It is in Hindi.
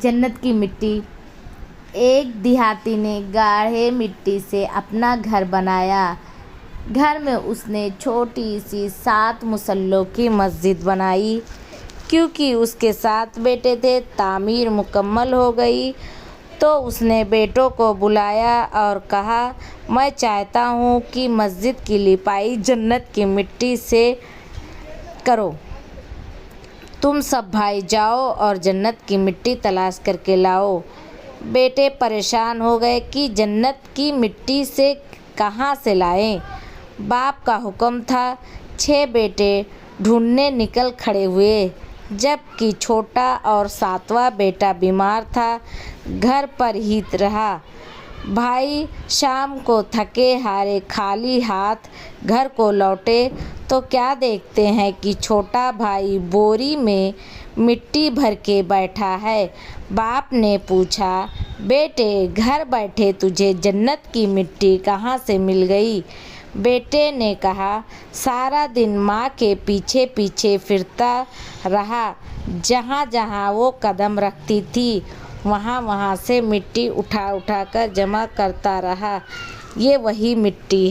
जन्नत की मिट्टी। एक देहाती ने गाढ़े मिट्टी से अपना घर बनाया। घर में उसने छोटी सी 7 मुसल्लों की मस्जिद बनाई। क्योंकि उसके 7 बेटे थे, तामीर मुकम्मल हो गई तो उसने बेटों को बुलाया और कहा, मैं चाहता हूँ कि मस्जिद की लिपाई जन्नत की मिट्टी से करो। तुम सब भाई जाओ और जन्नत की मिट्टी तलाश करके लाओ। बेटे परेशान हो गए कि जन्नत की मिट्टी से कहाँ से लाएं। बाप का हुक्म था। 6 बेटे ढूंढने निकल खड़े हुए, जबकि छोटा और 7वां बेटा बीमार था, घर पर ही रहा। भाई शाम को थके हारे खाली हाथ घर को लौटे तो क्या देखते हैं कि छोटा भाई बोरी में मिट्टी भर के बैठा है। बाप ने पूछा, बेटे घर बैठे तुझे जन्नत की मिट्टी कहाँ से मिल गई? बेटे ने कहा, सारा दिन माँ के पीछे पीछे फिरता रहा। जहाँ जहाँ वो कदम रखती थी वहाँ वहाँ से मिट्टी उठा उठा कर जमा करता रहा। ये वही मिट्टी है।